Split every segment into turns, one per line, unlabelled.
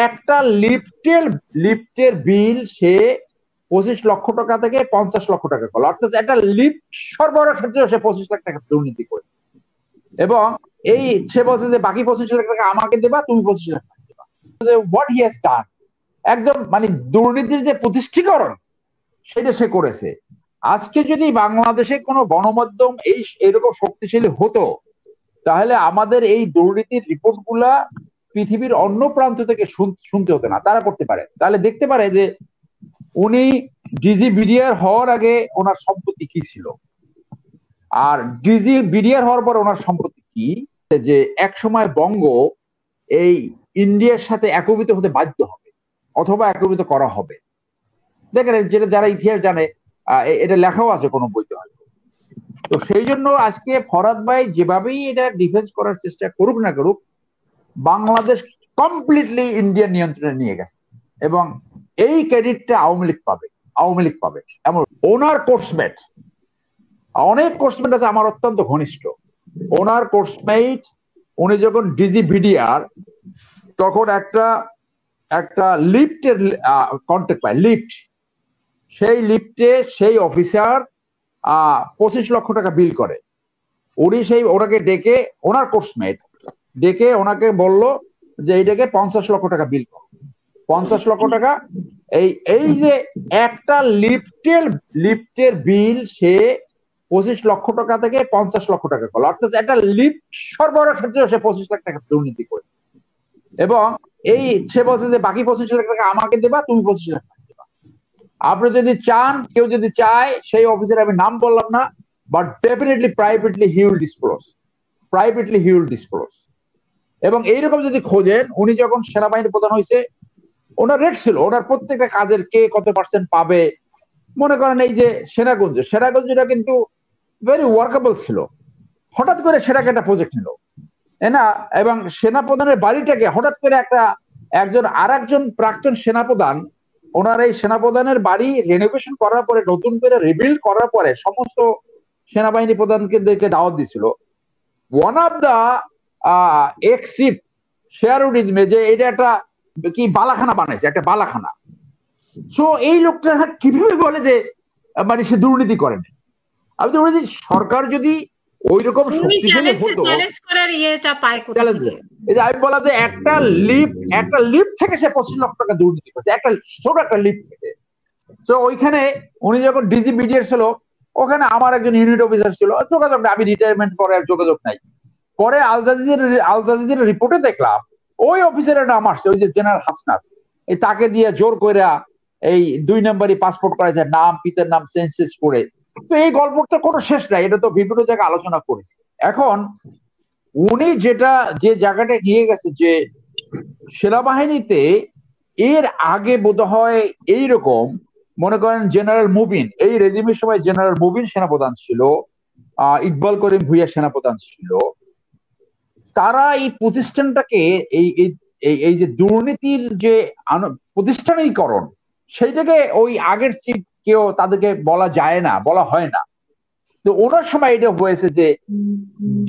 একটা লিফটের বিল সে 25 লক্ষ টাকা থেকে 50 লক্ষ টাকা করলো, অর্থাৎ একটা লিফট সরবরাহের ক্ষেত্রে সে 25 লাখ টাকা দুর্নীতি করেছে। এবং এই সে বলছে যে বাকি 25 লাখ টাকা আমাকে দেবা, তুমি 25 লাখ টাকা দেবা। হোয়াট হি হ্যাজ ডান, একদম মানে দুর্নীতির যে প্রতিষ্ঠিকরণ সেটা সে করেছে। আজকে যদি বাংলাদেশে কোনো গণমাধ্যম এরকম শক্তিশালী হতো, তাহলে আমাদের এই দুর্নীতির রিপোর্ট গুলা পৃথিবীর অন্য প্রান্ত থেকে শুনতে হতো না। তারা করতে পারে, তাহলে দেখতে পারে যে উনি ডিজি বিডিআর হওয়ার আগে ওনার সম্পত্তি কি ছিল, আর ডিজি বিডিআর হওয়ার পর ওনার সম্পত্তি কি, যে এক সময় বঙ্গ এই ইন্ডিয়ার সাথে একীভূত হতে বাধ্য হবে অথবা একীভূত করা হবে। দেখেন, যেটা যারা ইতিহাস জানে এটা লেখাও আছে কোনো বইতে হয়তো। তো সেই জন্য আজকে ফরহাদ ভাই যেভাবেই এটা ডিফেন্স করার চেষ্টা করুক না করুক, বাংলাদেশ কমপ্লিটলি ইন্ডিয়ান নিয়ন্ত্রণে নিয়ে গেছে এবং এই ক্রেডিটটা আওয়ামী লীগ পাবে। এমন ওনার কোর্সমেট, অনেক কোর্সমেট আছে আমার অত্যন্ত ঘনিষ্ঠ, ওনার কোর্সমেট উনি যখন ডিজি বিডিআর তখন একটা লিফটের কন্ট্যাক্ট পায়, লিফট, সেই লিফটে সেই অফিসার 25 লক্ষ টাকা বিল করে। উনি ওনাকে ডেকে, ওনার কোর্সমেট ডেকে ওনাকে বলল যে এইটাকে 50 লক্ষ টাকা বিল করো। 50 লক্ষ টাকা, এই যে একটা লিফটের বিল সে 25 লক্ষ টাকা থেকে 50 লক্ষ টাকা করলো, অর্থাৎ একটা লিফট সরবরাহের ক্ষেত্রে সে 25 লাখ টাকা দুর্নীতি করেছে। এবং সে বলছে যে বাকি 25 লাখ টাকা আমাকে দেবা, তুমি 25 লাখ টাকা দেবা। আপনি যদি চান, কেউ যদি চায়, সেই অফিসের আমি নাম বললাম না, but definitely privately he will disclose. এবং এইরকম যদি খোঁজেন, উনি যখন সেনাবাহিনী প্রধান হয়েছে ওনার রেট ছিল, ওনার প্রত্যেকটা কাজের কে কত পার্সেন্ট পাবে। মনে করেন এই যে সেনাগঞ্জটা কিন্তু ভেরি ওয়ার্কেবল ছিল, হঠাৎ করে সেটাকে একটা প্রজেক্ট নিল না, এবং সেনাপ্রধানের বাড়িটাকে হঠাৎ করে একজন প্রাক্তন সেনাপ্রধান, ওনার এই সেনাপ্রধানের বাড়ি রেনোভেশন করার পরে, নতুন করে রিবিল্ড করার পরে সমস্ত সেনাবাহিনী প্রধানকে দাওয়াত দিছিল। ওয়ান অফ দা এক্সিপ শেয়ারউডিজমে যে এটা একটা কি বালাখানা বানাইছে, একটা বালাখানা। সো এই লোকটা কিভাবে বলে যে মানে সে দুর্নীতি করেন? আমি তো বলছি সরকার যদি ওই রকম শক্তিশালী হতো, আমি বললাম যে একটা লিফট থেকে সে 25 লক্ষ টাকা দুর্নীতি করছে, একটা ছোট একটা লিফট থেকে। তো ওইখানে উনি যখন ডিজি বিডিআর ছিল, ওখানে আমার একজন ইউনিট অফিসার ছিল, যোগাযোগ নাই, আমি রিটায়ারমেন্ট করে আর যোগাযোগ নাই। পরে আল জাজিরার রিপোর্টে দেখলাম ওই অফিসারের নাম আসছে, ওই যে জেনারেল হাসনাত, এই তাকে দিয়ে জোর করে এই 2 নম্বরই পাসপোর্ট করাইছে, নাম পিতার নাম চেঞ্জ করে। তো এই গল্পটা কোনো শেষ নাই, এটা তো বিভিন্ন জায়গায় আলোচনা করেছি। এখন উনি যে জায়গাটা নিয়ে গেছে, যে সেনাবাহিনীতে এর আগে বোধহয় এইরকম, মনে করেন জেনারেল মুবিন, এই রেজিমের সময় জেনারেল মুবিন সেনাপ্রধান ছিল, ইকবাল করিম ভুইয়া সেনাপ্রধান ছিল। তারা এই প্রতিষ্ঠানটাকে এই যে দুর্নীতির যে প্রতিষ্ঠানীকরণ, সেইটাকে ওই আগের চিফ কেউ তাদেরকে বলা যায় না, বলা হয় না। তো ওনার সময় এটা হয়েছে যে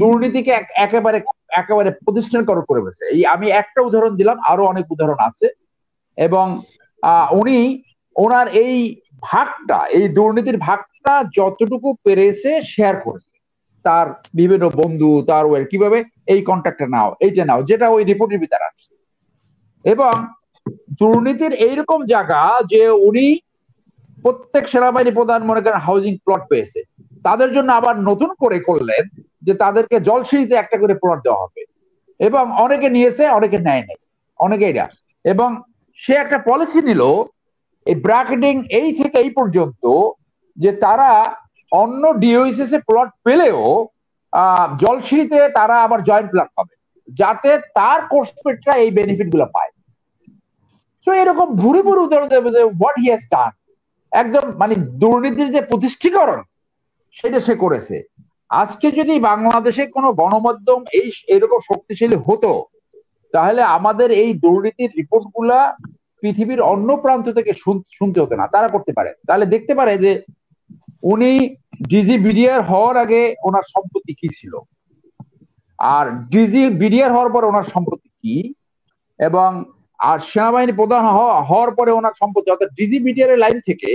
দুর্নীতিকে একেবারে প্রতিষ্ঠানকরণ করে ফেলেছে। আমি একটা উদাহরণ দিলাম, আরো অনেক উদাহরণ আছে। এবং উনি ওনার এই দুর্নীতির ভাগটা যতটুকু পেরেছে শেয়ার করেছে তার বিভিন্ন বন্ধু, তার কিভাবে এই কন্ট্রাক্টটা নাও, এইটা নাও, যেটা ওই রিপোর্টের ভিতরে আসছে। এবং দুর্নীতির এইরকম জায়গা যে উনি প্রত্যেক সেনাবাহিনী প্রধান মনে করেন হাউজিং প্লট পেয়েছে, তাদের জন্য আবার নতুন করে করলেন যে তাদেরকে জলসিঁড়িতে একটা করে প্লট দেওয়া হবে। এবং অনেকে নিয়েছে, অনেকে নেয় নাই, অনেকে এটা। এবং সে একটা পলিসি নিল এই ব্র্যাকেটিং এই থেকে এই পর্যন্ত, যে তারা অন্য ডিওএসএস এ প্লট পেলেও জলসিঁড়িতে তারা আবার জয়েন্ট প্লট পাবে, যাতে তার কোর্সমেটরা এই বেনিফিট গুলো পায়। তো এরকম ভুরি উদাহরণ দেবে যে হোয়াট হি হ্যাজ ডান, একদম মানে দুর্নীতির যে প্রতিষ্ঠিকরণ সেটা সে করেছে। আজকে যদি বাংলাদেশে কোনো গণমাধ্যম এরকম শক্তিশালী হতো, তাহলে আমাদের এই দুর্নীতির রিপোর্ট গুলা পৃথিবীর অন্য প্রান্ত থেকে শুনতে হতো না। তারা করতে পারে, তাহলে দেখতে পারে যে উনি ডিজি বিডিআর হওয়ার আগে ওনার সম্পত্তি কি ছিল, আর ডিজি বিডিআর হওয়ার পর ওনার সম্পত্তি কি, এবং আর সেনাবাহিনী প্রধান হওয়ার পরে ওনার সম্পত্তি অর্থাৎ ডিজিবিডিআর এর লাইন থেকে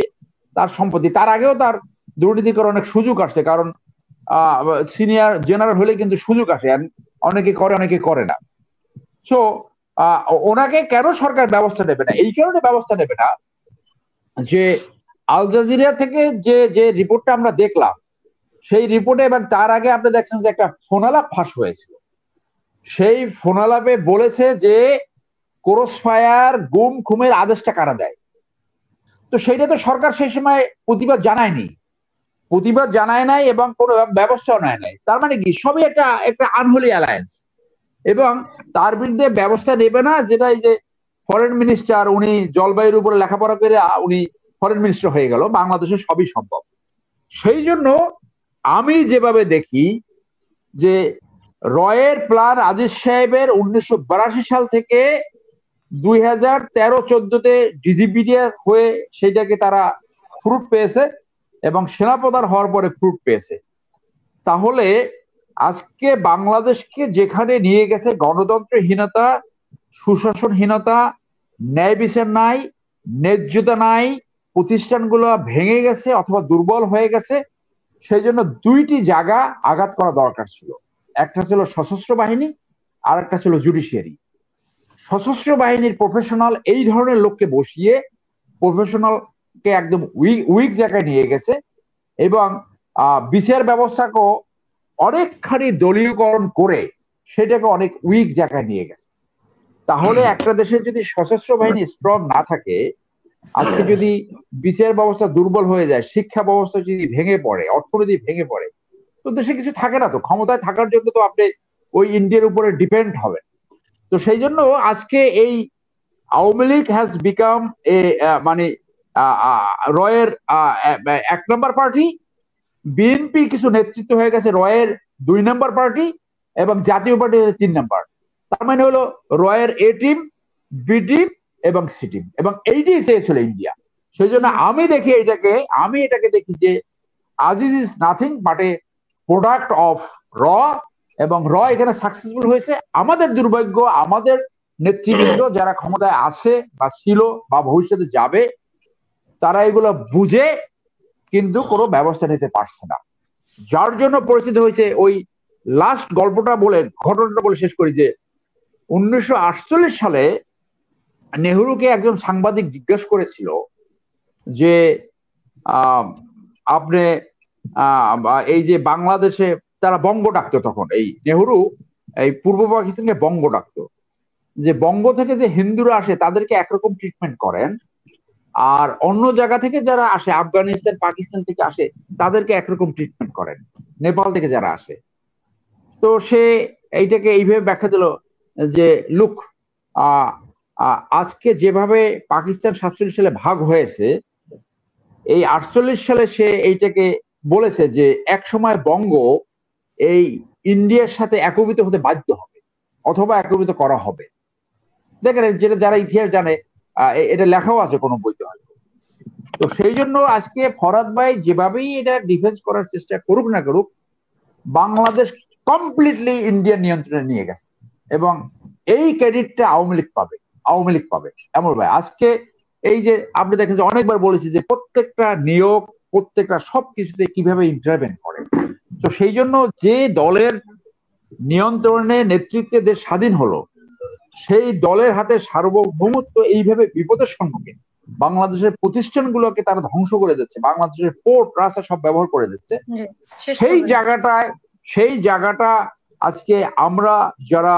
তার সম্পত্তি, তার আগেও তার দুর্নীতি করার অনেক সুযোগ আসছে, কারণ সিনিয়র জেনারেল হলে কিন্তু সুযোগ আসে, অনেকে করে অনেকে করে না। সো ওনাকে কেন সরকার ব্যবস্থা নেবে না? এই কারণে ব্যবস্থা নেবে না যে আল জাজিরা থেকে যে রিপোর্টটা আমরা দেখলাম, সেই রিপোর্টে এবং তার আগে আপনি দেখছেন যে একটা ফোনালাপ ফাঁস হয়েছিল। সেই ফোনালাপে বলেছে যে ক্রসফায়ার গুম খুমের আদেশটা কারা দেয়। তো সেইটা তো সরকার সেই সময় প্রতিবাদ জানায় নাই এবং কোনো ব্যবস্থাও নেয় নাই। তার মানে কি সবই একটা আনহোলি অ্যালায়েন্স, এবং তার বিরুদ্ধে ব্যবস্থা নেবে না। যেটা এই যে ফরেন মিনিস্টার, উনি জলবায়ুর উপরে লেখাপড়া করে উনি ফরেন মিনিস্টার হয়ে গেল, বাংলাদেশে সবই সম্ভব। সেই জন্য আমি যেভাবে দেখি যে রয়ের প্ল্যান আজিজ সাহেবের 1982 সাল থেকে 2013-14-তে ডিজিবিডিআর হয়ে সেটাকে তারা ফ্রুট পেয়েছে এবং সেনাপ্রধান হওয়ার পরে ফ্রুট পেয়েছে। তাহলে আজকে বাংলাদেশকে যেখানে নিয়ে গেছে গণতন্ত্রহীনতা, সুশাসনহীনতা, ন্যায় বিচার নাই, ন্যায্যতা নাই, প্রতিষ্ঠানগুলো ভেঙে গেছে অথবা দুর্বল হয়ে গেছে, সেই জন্য দুইটি জায়গা আঘাত করা দরকার ছিল। একটা ছিল সশস্ত্র বাহিনী, আর একটা ছিল জুডিশিয়ারি। সশস্ত্র বাহিনীর প্রফেশনাল এই ধরনের লোককে বসিয়ে প্রফেশনালকে একদম উইক জায়গায় নিয়ে গেছে, এবং বিচার ব্যবস্থাকেও অনেকখানি দলীয়করণ করে সেটাকে অনেক উইক জায়গায় নিয়ে গেছে। তাহলে একটা দেশে যদি সশস্ত্র বাহিনী স্ট্রং না থাকে, আজকে যদি বিচার ব্যবস্থা দুর্বল হয়ে যায়, শিক্ষা ব্যবস্থা যদি ভেঙে পড়ে, অর্থনীতি ভেঙে পড়ে, তো দেশে কিছু থাকে না। তো ক্ষমতায় থাকার জন্য তো আপনি ওই ইন্ডিয়ার উপরে ডিপেন্ড হবেন। তো সেই জন্য আজকে এই Awami League has become a মানে রয়ের 1 নম্বর পার্টি, বিএনপির কিছু নেতৃত্ব হয়ে গেছে রয়ের 2 নম্বর পার্টি, এবং জাতীয় পার্টি 3 নম্বর। তার মানে হলো রয়ের এ টিম, বি টিম এবং সি টিম, এবং এইটাই চেয়েছিল ইন্ডিয়া। সেই জন্য আমি এটাকে দেখি যে Aziz is nothing but A product of র, এবং র এখানে সাকসেসফুল হয়েছে। আমাদের দুর্ভাগ্য, আমাদের নেতৃবৃন্দ যারা ক্ষমতায় আছে বা ছিল বা ভবিষ্যতে যাবে, তারা এগুলো বুঝে কিন্তু কোনো ব্যবস্থা নিতে পারছে না, যার জন্য পরিস্থিতি হয়েছে। ওই লাস্ট ঘটনাটা বলে শেষ করি যে 1948 সালে নেহরুকে একজন সাংবাদিক জিজ্ঞেস করেছিল যে আপনি এই যে বাংলাদেশে তারা বঙ্গ ডাকতো, তখন এই নেহরু এই পূর্ব পাকিস্তানকে বঙ্গ ডাকতো, যে বঙ্গ থেকে যে হিন্দুরা আসে তাদেরকে একরকম ট্রিটমেন্ট করেন, আর অন্য জায়গা থেকে যারা আসে, আফগানিস্তান পাকিস্তান থেকে আসে, তাদেরকে একরকম ট্রিটমেন্ট করেন, নেপাল থেকে যারা আসে। তো সে এইটাকে এইভাবে ব্যাখ্যা দিল যে লুক, আজকে যেভাবে পাকিস্তান 47 সালে ভাগ হয়েছে, এই 48 সালে সে এইটাকে বলেছে যে এক সময় বঙ্গ এই ইন্ডিয়ার সাথে একীভূত হতে বাধ্য হবে অথবা একীভূত করা হবে। দেখেন, যেটা যারা ইতিহাস জানে, এটা লেখাও আছে কোনো বইতে হয়তো। তো সেই জন্য আজকে ফরহাদ ভাই যেভাবেই এটা ডিফেন্স করার চেষ্টা করুক না করুক, বাংলাদেশ কমপ্লিটলি ইন্ডিয়ান নিয়ন্ত্রণে নিয়ে গেছে, এবং এই ক্রেডিটটা আওয়ামী লীগ পাবে। এমন ভাই আজকে এই যে আপনি দেখেন যে অনেকবার বলেছি যে প্রত্যেকটা নিয়োগ, প্রত্যেকটা সবকিছুতে কিভাবে ইন্টারভেন করে। তো সেই জন্য যে দলের নিয়ন্ত্রণে নেতৃত্বে দেশ স্বাধীন হলো, সেই দলের হাতে সার্বভৌমত্ব এইভাবে বিপদের সম্মুখীন, বাংলাদেশের প্রতিষ্ঠানগুলোকে তারা ধ্বংস করে দিচ্ছে, বাংলাদেশের পোর্ট রাস্তা সব ব্যবহার করে দিচ্ছে। সেই জায়গাটা আজকে আমরা যারা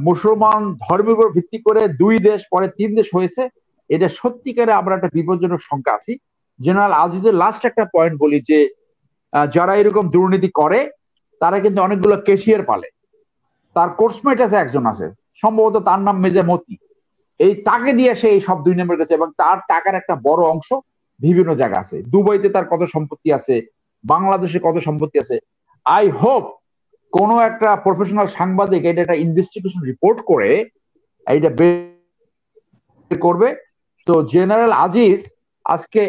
মুসলমান ধর্মের উপর ভিত্তি করে 2 দেশ পরে 3 দেশ হয়েছে, এটা সত্যিকারে আমরা একটা বিপজ্জনক সংখ্যা আছি। জেনারেল আজিজের লাস্ট একটা পয়েন্ট বলি যে যারা এরকম দুর্নীতি করে তারা কিন্তু অনেকগুলো ক্যাশিয়ার পালে, তার কোর্সমেট আছে, একজন আছে সম্ভবত, তার নাম মেজর মতি, এই তাকে দিয়ে সে এই সব 2 নম্বর গেছে, এবং তার টাকার একটা বড় অংশ বিভিন্ন জায়গা আছে। দুবাইতে তার কত সম্পত্তি আছে, বাংলাদেশে কত সম্পত্তি আছে। আই হোপ কোন একটা প্রফেশনাল সাংবাদিক এটা একটা ইনভেস্টিগেশন রিপোর্ট করে এইটা বের করবে। তো জেনারেল আজিজ আজকে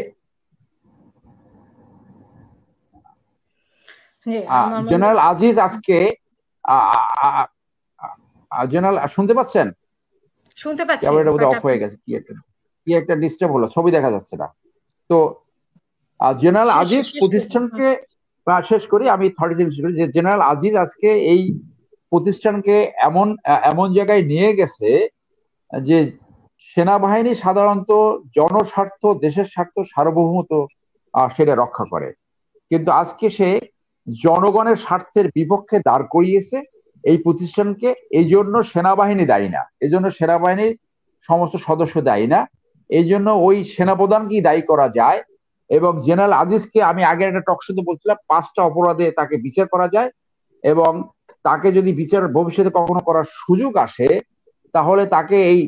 জেনারেল শুনতে পাচ্ছেন?
শুনতে পাচ্ছি,
ক্যামেরাটা বোধহয় অফ হয়ে গেছে, কি একটা ডিস্টার্ব হলো, ছবি দেখা যাচ্ছে না। তো জেনারেল আজিজ প্রতিষ্ঠানকে শেষ করি, আমি 30 সেকেন্ড শেষ করি, যে জেনারেল আজিজ আজকে এই প্রতিষ্ঠানকে এমন এমন জায়গায় নিয়ে গেছে যে সেনাবাহিনী সাধারণত জনস্বার্থ, দেশের স্বার্থ, সার্বভৌমত্ব সেটা রক্ষা করে, কিন্তু আজকে সে জনগণের স্বার্থের বিপক্ষে দাঁড় করিয়েছে এই প্রতিষ্ঠানকে। এই জন্য সেনাবাহিনী দায়ী না, এই জন্য সেনাবাহিনীর সমস্ত সদস্য দায়ী না, এই জন্য ওই সেনাপ্রধানকেই দায়ী করা যায়। এবং জেনারেল আজিজকে আমি আগের একটা টকশোতে বলছিলাম 5টা অপরাধে তাকে বিচার করা যায়, এবং তাকে যদি বিচার ভবিষ্যতে কখনো করার সুযোগ আসে তাহলে তাকে এই